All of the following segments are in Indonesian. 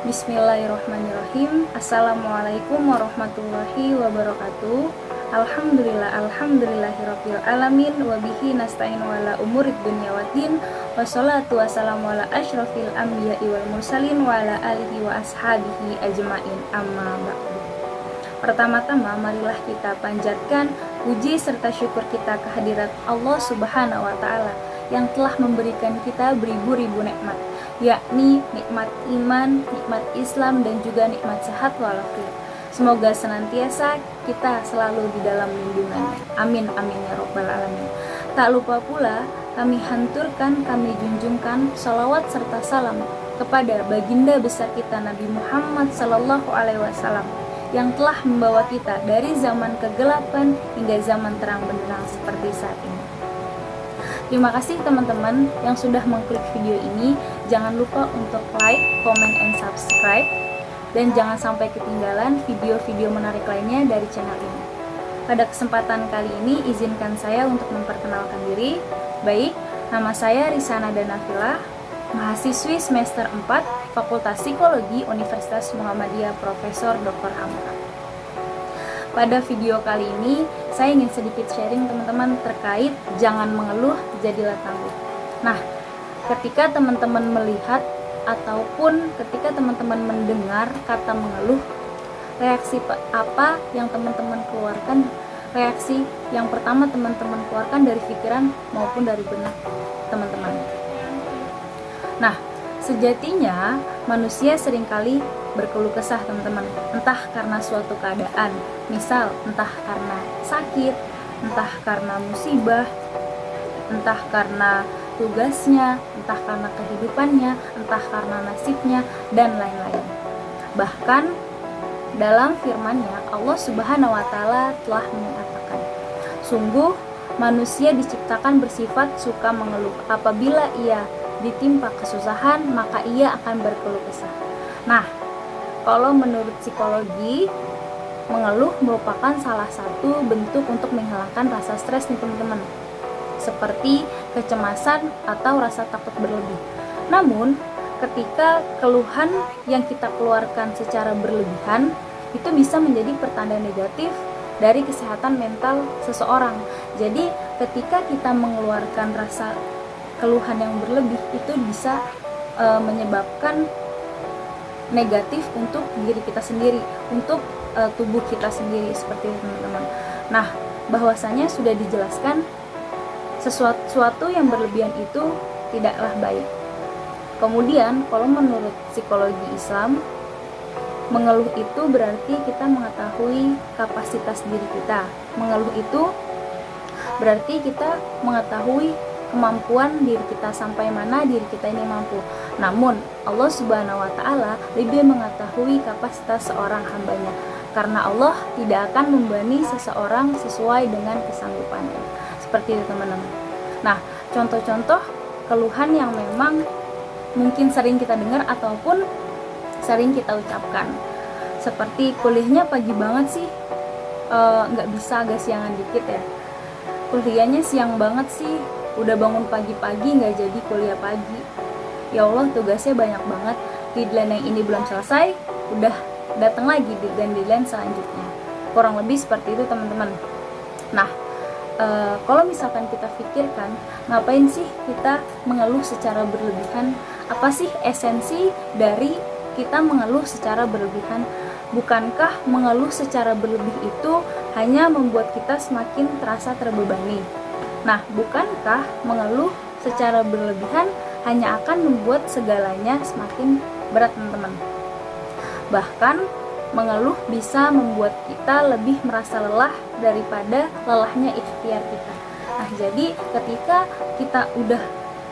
Bismillahirrahmanirrahim. Assalamualaikum warahmatullahi wabarakatuh. Alhamdulillahirabbil alamin wa bihi nasta'in wala umurid dunya waddin. Wassalatu wassalamu ala asyrafil anbiya'i wal mursalin wa ala alihi wa ashabihi ajmain. Amma ba'du. Pertama-tama marilah kita panjatkan puji serta syukur kita kehadirat Allah Subhanahu wa taala yang telah memberikan kita beribu-ribu nikmat, yakni nikmat iman, nikmat Islam, dan juga nikmat sehat walafiat. Semoga senantiasa kita selalu di dalam lindungan. Amin amin ya robbal alamin. Tak lupa pula kami hanturkan, kami junjungkan salawat serta salam kepada baginda besar kita Nabi Muhammad sallallahu alaihi wasallam yang telah membawa kita dari zaman kegelapan hingga zaman terang benderang seperti saat ini. Terima kasih teman-teman yang sudah mengklik video ini. Jangan lupa untuk like, comment, and subscribe. Dan jangan sampai ketinggalan video-video menarik lainnya dari channel ini. Pada kesempatan kali ini, izinkan saya untuk memperkenalkan diri. Baik, nama saya Risana Danafila, mahasiswi semester 4, Fakultas Psikologi Universitas Muhammadiyah Profesor Dr. Hamka. Pada video kali ini, saya ingin sedikit sharing teman-teman terkait jangan mengeluh, jadilah tangguh. Nah, ketika teman-teman melihat ataupun ketika teman-teman mendengar kata mengeluh, reaksi apa yang teman-teman keluarkan? Reaksi yang pertama teman-teman keluarkan dari pikiran maupun dari benak teman-teman. Nah, sejatinya manusia seringkali berkeluh kesah teman-teman, entah karena suatu keadaan, misal entah karena sakit, entah karena musibah, entah karena tugasnya, entah karena kehidupannya, entah karena nasibnya, dan lain-lain. Bahkan dalam firman-Nya Allah Subhanahu wa taala telah mengatakan, sungguh manusia diciptakan bersifat suka mengeluh. Apabila ia ditimpa kesusahan, maka ia akan berkeluh kesah. Nah, kalau menurut psikologi, mengeluh merupakan salah satu bentuk untuk menghilangkan rasa stres nih teman-teman, seperti kecemasan atau rasa takut berlebih. Namun, ketika keluhan yang kita keluarkan secara berlebihan, itu bisa menjadi pertanda negatif dari kesehatan mental seseorang. Jadi, ketika kita mengeluarkan rasa keluhan yang berlebih, itu bisa menyebabkan negatif untuk diri kita sendiri, untuk tubuh kita sendiri, seperti itu teman-teman. Nah, bahwasanya sudah dijelaskan sesuatu yang berlebihan itu tidaklah baik. Kemudian, kalau menurut psikologi Islam, mengeluh itu berarti kita mengetahui kapasitas diri kita. Mengeluh itu berarti kita mengetahui kemampuan diri kita, sampai mana diri kita ini mampu. Namun Allah Subhanahu wa taala lebih mengetahui kapasitas seorang hambanya, karena Allah tidak akan membebani seseorang sesuai dengan kesanggupannya. Seperti itu teman-teman. Nah, contoh-contoh keluhan yang memang mungkin sering kita dengar ataupun sering kita ucapkan, seperti kuliahnya pagi banget sih, nggak bisa, agak siangan dikit ya. Kuliahnya siang banget sih, udah bangun pagi-pagi nggak jadi kuliah pagi. Ya Allah, tugasnya banyak banget, deadline yang ini belum selesai, udah datang lagi deadline selanjutnya. Kurang lebih seperti itu teman-teman. Nah, kalau misalkan kita pikirkan, ngapain sih kita mengeluh secara berlebihan? Apa sih esensi dari kita mengeluh secara berlebihan? Bukankah mengeluh secara berlebih itu hanya membuat kita semakin terasa terbebani? Nah, bukankah mengeluh secara berlebihan hanya akan membuat segalanya semakin berat teman-teman? Bahkan mengeluh bisa membuat kita lebih merasa lelah daripada lelahnya ikhtiar kita. Nah, jadi ketika kita udah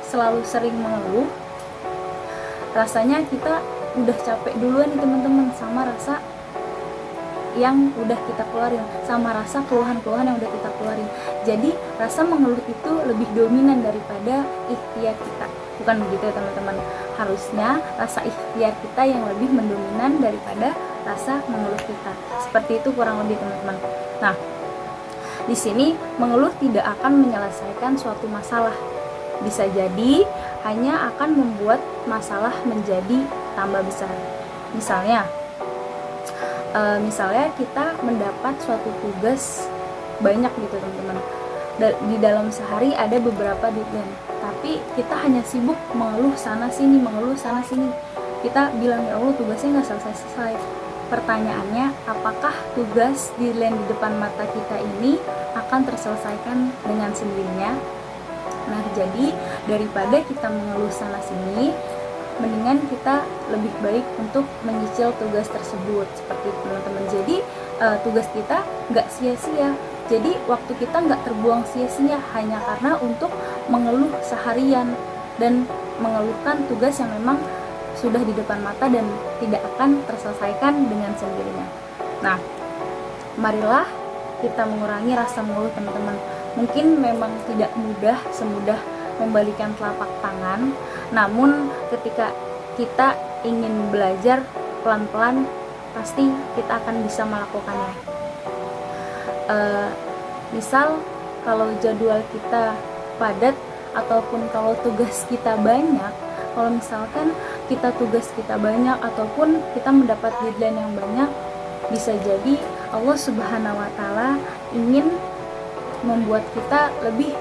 selalu sering mengeluh, rasanya kita udah capek duluan nih teman-teman sama rasa yang udah kita keluarin, sama rasa keluhan-keluhan yang udah kita keluarin. Jadi rasa mengeluh itu lebih dominan daripada ikhtiar kita. Bukan begitu teman-teman. Harusnya rasa ikhtiar kita yang lebih mendominan daripada rasa mengeluh kita. Seperti itu kurang lebih teman-teman. Nah, di sini mengeluh tidak akan menyelesaikan suatu masalah. Bisa jadi hanya akan membuat masalah menjadi tambah besar. Misalnya kita mendapat suatu tugas banyak gitu teman-teman. Di dalam sehari ada beberapa deadline, tapi kita hanya sibuk mengeluh sana sini. Kita bilang, ya Allah, tugasnya nggak selesai. Pertanyaannya, apakah tugas deadline di depan mata kita ini akan terselesaikan dengan sendirinya? Nah, jadi daripada kita mengeluh sana sini, mendingan kita lebih baik untuk menyicil tugas tersebut, seperti itu teman-teman. Jadi tugas kita nggak sia-sia, jadi waktu kita nggak terbuang sia-sia hanya karena untuk mengeluh seharian dan mengeluhkan tugas yang memang sudah di depan mata dan tidak akan terselesaikan dengan sendirinya. Nah, marilah kita mengurangi rasa mengeluh teman-teman. Mungkin memang tidak semudah membalikan telapak tangan, namun ketika kita ingin belajar pelan-pelan, pasti kita akan bisa melakukannya. Misal kalau jadwal kita padat ataupun kalau tugas kita banyak, kalau misalkan tugas kita banyak ataupun kita mendapat deadline yang banyak, bisa jadi Allah Subhanahu wa Ta'ala ingin membuat kita lebih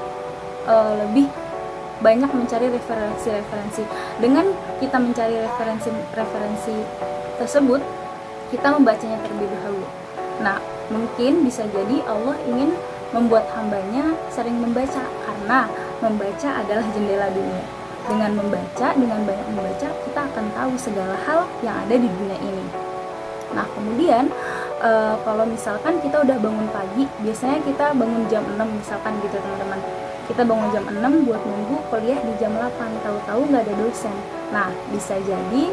banyak mencari referensi. Dengan kita mencari referensi tersebut, kita membacanya terlebih dahulu. Nah, mungkin bisa jadi Allah ingin membuat hambanya sering membaca, karena membaca adalah jendela dunia. Dengan banyak membaca, kita akan tahu segala hal yang ada di dunia ini. Nah, kemudian kalau misalkan kita udah bangun pagi, biasanya kita bangun jam 6 misalkan gitu teman-teman. Kita bangun jam 6 buat nunggu kuliah di jam 8, tahu-tahu nggak ada dosen. Nah, bisa jadi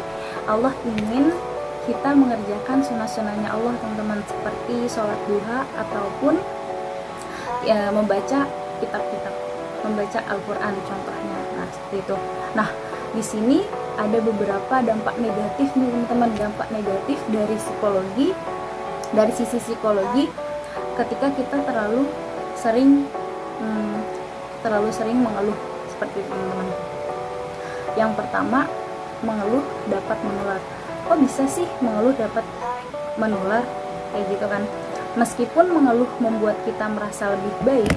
Allah ingin kita mengerjakan sunnah-sunnahnya Allah teman-teman, seperti sholat duha ataupun ya, membaca kitab-kitab, membaca Al-Quran contohnya. Nah, seperti itu. Nah, di sini ada beberapa dampak negatif nih teman-teman, dampak negatif dari psikologi, dari sisi psikologi, ketika kita terlalu sering mengeluh seperti itu teman-teman. Yang pertama, mengeluh dapat menular. Kok bisa sih mengeluh dapat menular? Kayak gitu kan. Meskipun mengeluh membuat kita merasa lebih baik,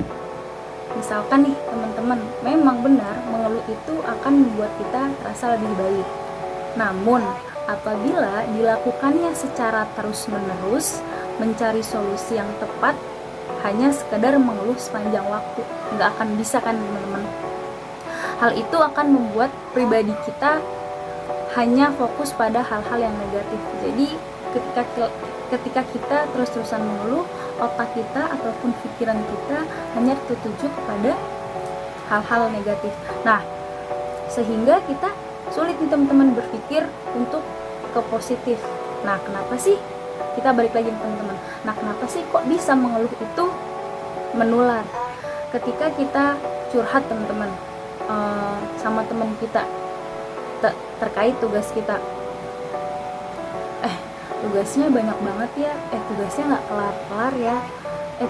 misalkan nih teman-teman, memang benar mengeluh itu akan membuat kita terasa lebih baik. Namun apabila dilakukannya secara terus-menerus, mencari solusi yang tepat hanya sekedar mengeluh sepanjang waktu, nggak akan bisa kan teman-teman. Hal itu akan membuat pribadi kita hanya fokus pada hal-hal yang negatif. Jadi ketika kita terus-terusan mengeluh, otak kita ataupun pikiran kita hanya tertuju kepada hal-hal negatif. Nah, sehingga kita sulit nih teman-teman berpikir untuk ke positif. Nah, kenapa sih? Kita balik lagi teman-teman. Nah, kenapa sih kok bisa mengeluh itu menular? Ketika kita curhat teman-teman sama teman kita terkait tugas kita, tugasnya banyak banget ya, tugasnya nggak kelar-kelar ya,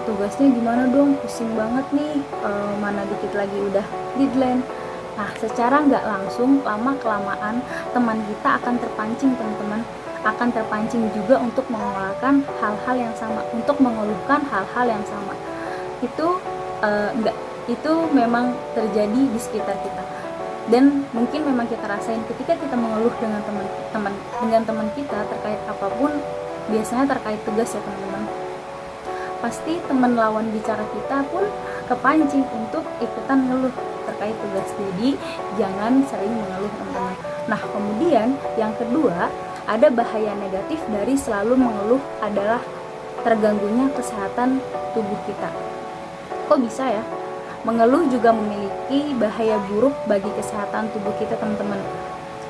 tugasnya gimana dong, pusing banget nih, mana dikit lagi udah deadline. Nah, secara nggak langsung, lama-kelamaan teman kita akan terpancing teman-teman, akan terpancing juga untuk mengeluarkan hal-hal yang sama, untuk mengeluhkan hal-hal yang sama. Itu memang terjadi di sekitar kita, dan mungkin memang kita rasain ketika kita mengeluh dengan teman kita terkait apapun, biasanya terkait tugas ya teman-teman. Pasti teman lawan bicara kita pun kepancing untuk ikutan ngeluh terkait tugas. Jadi jangan sering mengeluh teman-teman. Nah, kemudian yang kedua, ada bahaya negatif dari selalu mengeluh adalah terganggunya kesehatan tubuh kita. Kok bisa ya? Mengeluh juga memiliki bahaya buruk bagi kesehatan tubuh kita teman-teman.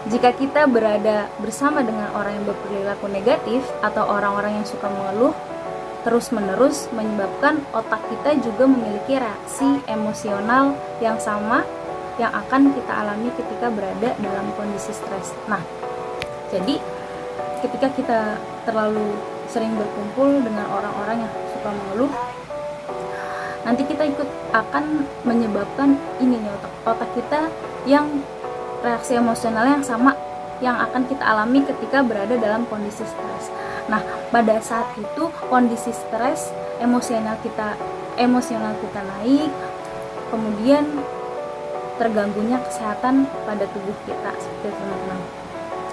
Jika kita berada bersama dengan orang yang berperilaku negatif atau orang-orang yang suka mengeluh terus-menerus, menyebabkan otak kita juga memiliki reaksi emosional yang sama yang akan kita alami ketika berada dalam kondisi stres. Nah, jadi ketika kita terlalu sering berkumpul dengan orang-orang yang suka mengeluh, nanti kita akan menyebabkan ini nih, otak kita yang reaksi emosionalnya yang sama yang akan kita alami ketika berada dalam kondisi stres. Nah, pada saat itu kondisi stres, emosional kita naik, kemudian terganggunya kesehatan pada tubuh kita, seperti teman-teman.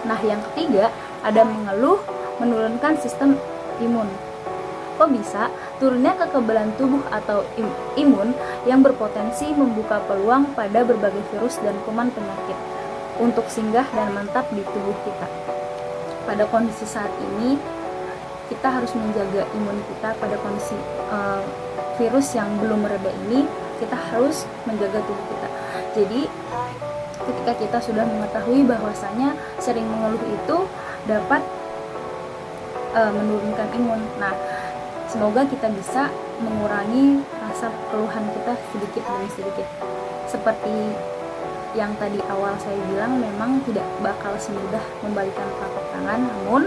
Nah, yang ketiga, ada mengeluh menurunkan sistem imun. Kok bisa? Turunnya kekebalan tubuh atau imun yang berpotensi membuka peluang pada berbagai virus dan kuman penyakit untuk singgah dan menetap di tubuh kita. Pada kondisi saat ini, kita harus menjaga imun kita. Pada kondisi virus yang belum mereda ini, kita harus menjaga tubuh kita. Jadi, ketika kita sudah mengetahui bahwasanya sering mengeluh itu dapat menurunkan imun. Nah, semoga kita bisa mengurangi rasa keluhan kita sedikit demi sedikit. Seperti yang tadi awal saya bilang, memang tidak bakal semudah membalikan telapak tangan, namun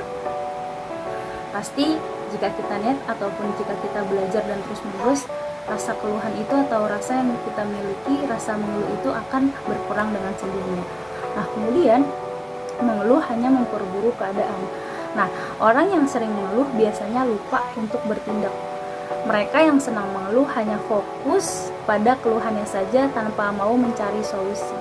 pasti jika kita niat ataupun jika kita belajar dan terus menerus, rasa keluhan itu atau rasa yang kita miliki, rasa mengeluh itu akan berkurang dengan sendirinya. Nah, kemudian mengeluh hanya memperburuk keadaan. Nah, orang yang sering mengeluh biasanya lupa untuk bertindak. Mereka yang senang mengeluh hanya fokus pada keluhannya saja tanpa mau mencari solusi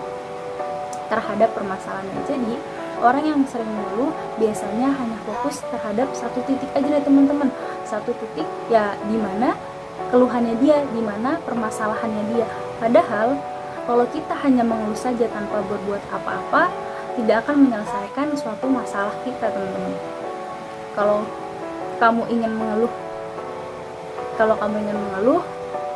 terhadap permasalahannya. Jadi, orang yang sering mengeluh biasanya hanya fokus terhadap satu titik aja deh teman-teman. Satu titik ya, di mana keluhannya dia, di mana permasalahannya dia. Padahal kalau kita hanya mengeluh saja tanpa berbuat apa-apa, tidak akan menyelesaikan suatu masalah kita, teman-teman. Kalau kamu ingin mengeluh,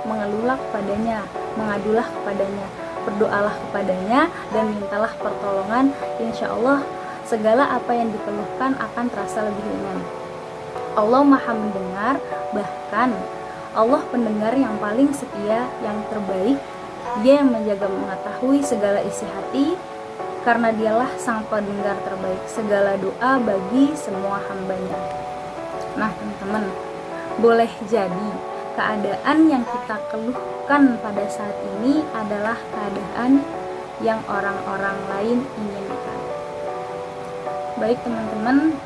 mengeluhlah kepadanya, mengadulah kepadanya, berdoalah kepadanya, dan mintalah pertolongan. Insya Allah segala apa yang dikeluhkan akan terasa lebih ringan. Allah Maha mendengar, bahkan Allah pendengar yang paling setia, yang terbaik. Dia yang menjaga mengetahui segala isi hati, karena dialah sang pendengar terbaik segala doa bagi semua hambanya. Nah teman-teman, boleh jadi keadaan yang kita keluhkan pada saat ini adalah keadaan yang orang-orang lain inginkan. Baik teman-teman,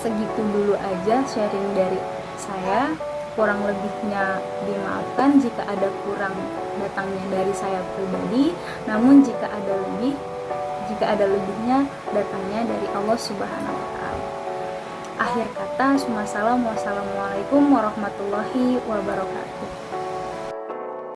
segitu dulu aja sharing dari saya. Kurang lebihnya dimaafkan jika ada kurang datangnya dari saya pribadi, namun jika ada lebihnya datangnya dari Allah Subhanahu wa Ta'ala. Akhir kata, wassalamualaikum warahmatullahi wabarakatuh.